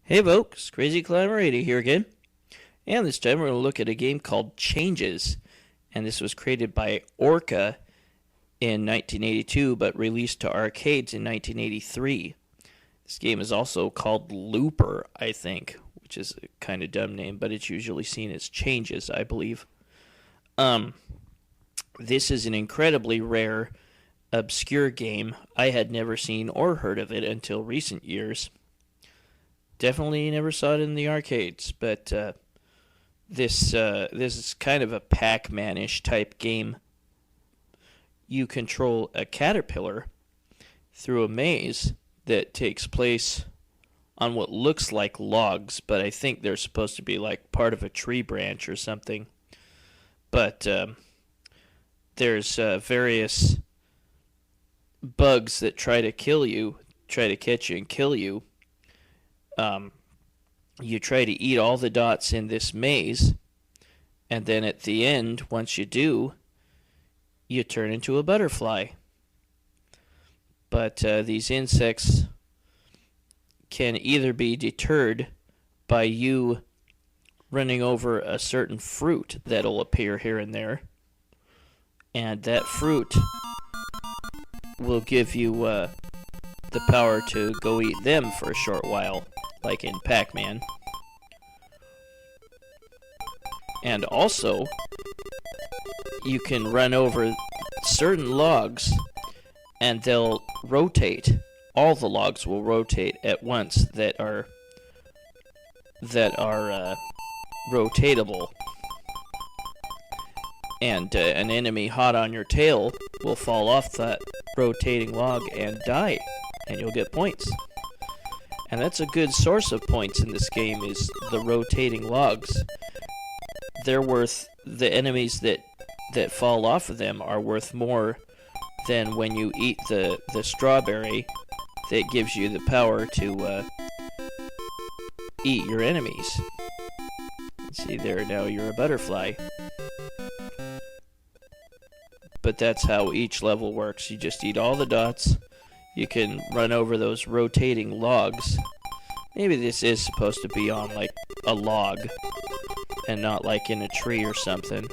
Hey folks, Crazy Climber 80 here again. And this time we're going to look at a game called Changes. And this was created by Orca in 1982 but released to arcades in 1983. This game is also called Looper, I think, which is a kind of dumb name, but it's usually seen as Changes, I believe. This is an incredibly rare, obscure game. I had never seen or heard of it until recent years. Definitely never saw it in the arcades, but this is kind of a Pac-Man-ish type game. You control a caterpillar through a maze that takes place on what looks like logs, but I think they're supposed to be like part of a tree branch or something. But there's various bugs that try to catch you and kill you. You try to eat all the dots in this maze, and then at the end, once you do, you turn into a butterfly. But these insects can either be deterred by you running over a certain fruit that'll appear here and there, and that fruit will give you the power to go eat them for a short while, like in Pac-Man. And also, you can run over certain logs and they'll rotate. All the logs will rotate at once that are rotatable. And an enemy hot on your tail will fall off that rotating log and die, and you'll get points. And that's a good source of points in this game, is the rotating logs. The enemies that fall off of them are worth more than when you eat the strawberry that gives you the power to eat your enemies. See there, now you're a butterfly. But that's how each level works. You just eat all the dots. You can run over those rotating logs. Maybe this is supposed to be on like a log and not like in a tree or something.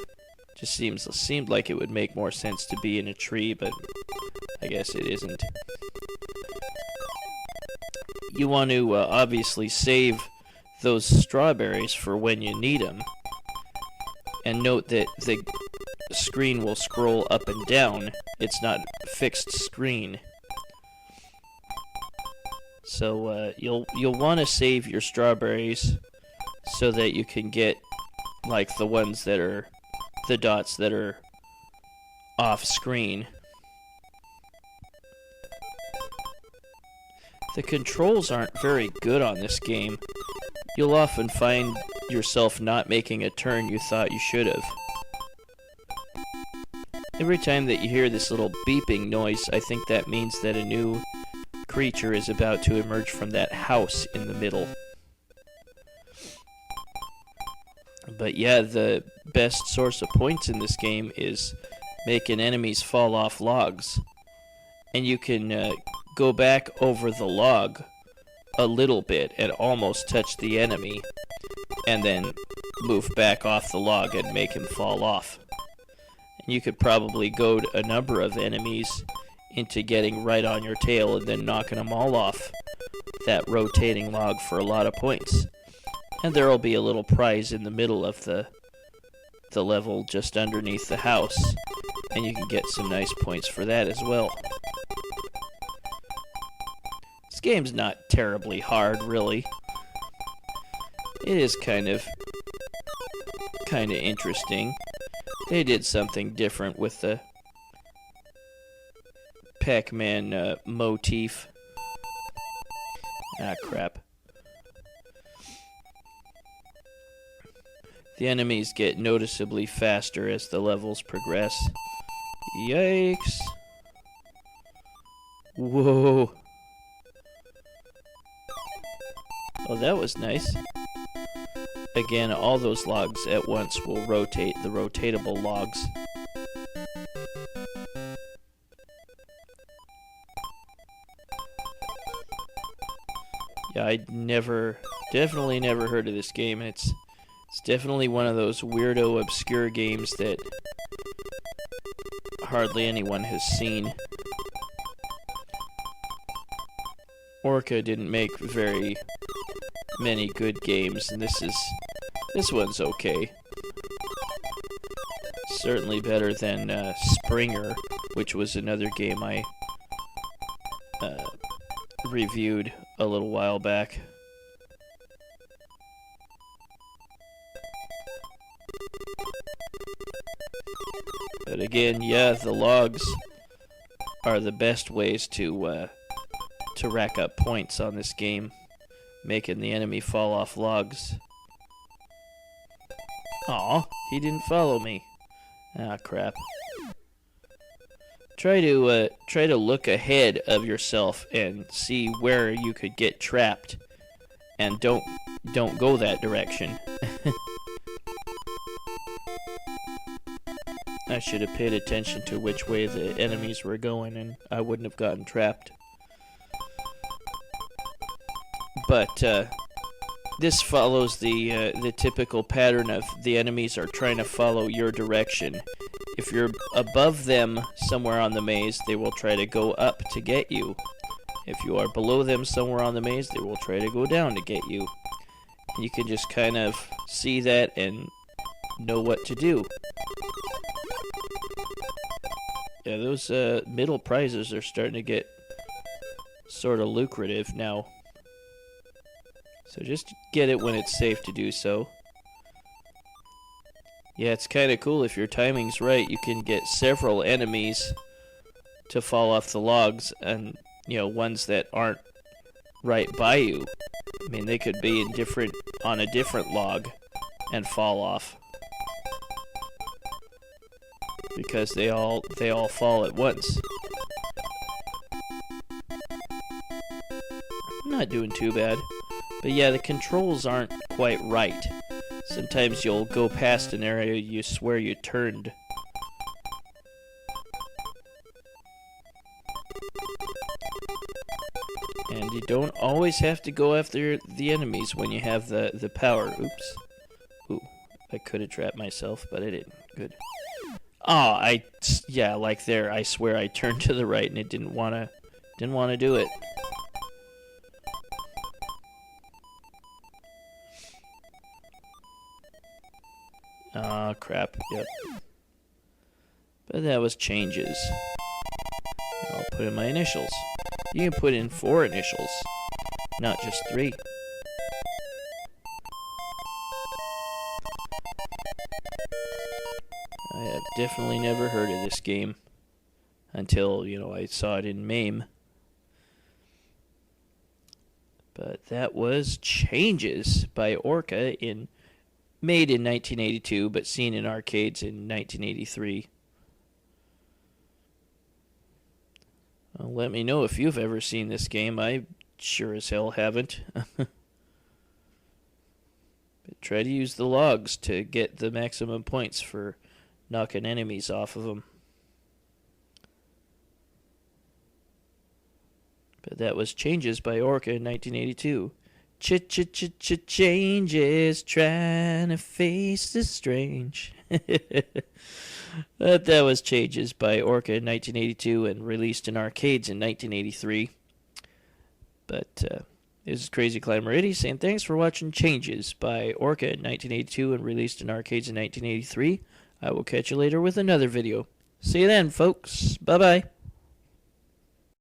Just seemed like it would make more sense to be in a tree, but I guess it isn't. You want to obviously save those strawberries for when you need them. And note that the screen will scroll up and down. It's not a fixed screen. So you'll want to save your strawberries so that you can get like the ones that are the dots that are off screen. The controls aren't very good on this game. You'll often find yourself not making a turn you thought you should have. Every time that you hear this little beeping noise, I think that means that a new creature is about to emerge from that house in the middle. But yeah, the best source of points in this game is making enemies fall off logs. And you can go back over the log a little bit and almost touch the enemy, and then move back off the log and make him fall off. And you could probably goad a number of enemies into getting right on your tail and then knocking them all off that rotating log for a lot of points. And there will be a little prize in the middle of the level just underneath the house, and you can get some nice points for that as well. This game's not terribly hard, really. It is kind of interesting. They did something different with the Pac-Man motif. Ah, crap. The enemies get noticeably faster as the levels progress. Yikes. Whoa. Oh, that was nice. Again, all those logs at once will rotate, the rotatable logs. I'd definitely never heard of this game. It's definitely one of those weirdo, obscure games that hardly anyone has seen. Orca didn't make very many good games, and this one's okay. Certainly better than Springer, which was another game I reviewed a little while back. But again, yeah, the logs are the best ways to rack up points on this game, making the enemy fall off logs. Aw, he didn't follow me. Ah, crap. Try to look ahead of yourself and see where you could get trapped, and don't go that direction. I should have paid attention to which way the enemies were going, and I wouldn't have gotten trapped. But this follows the typical pattern of the enemies are trying to follow your direction. If you're above them somewhere on the maze, they will try to go up to get you. If you are below them somewhere on the maze, they will try to go down to get you. And you can just kind of see that and know what to do. Yeah, those middle prizes are starting to get sort of lucrative now. So just get it when it's safe to do so. Yeah, it's kind of cool. If your timing's right, you can get several enemies to fall off the logs, and, you know, ones that aren't right by you. I mean, they could be on a different log and fall off. Because they all fall at once. I'm not doing too bad. But yeah, the controls aren't quite right. Sometimes you'll go past an area you swear you turned. And you don't always have to go after the enemies when you have the power. Oops. Ooh, I could have trapped myself, but I didn't. Good. Oh, yeah, like there, I swear I turned to the right and it didn't want to do it. Ah, crap, yep. But that was changes. I'll put in my initials. You can put in 4 initials, not just 3. I have definitely never heard of this game until, you know, I saw it in MAME. But that was Changes by Orca, made in 1982, but seen in arcades in 1983. Well, let me know if you've ever seen this game. I sure as hell haven't. But try to use the logs to get the maximum points for knocking enemies off of them. But that was Changes by Orca in 1982. Changes, trying to face the strange. But that was Changes by Orca in 1982 and released in arcades in 1983. But this is Crazy Climber Eddie saying thanks for watching Changes by Orca in 1982 and released in arcades in 1983. I will catch you later with another video. See you then, folks. Bye-bye.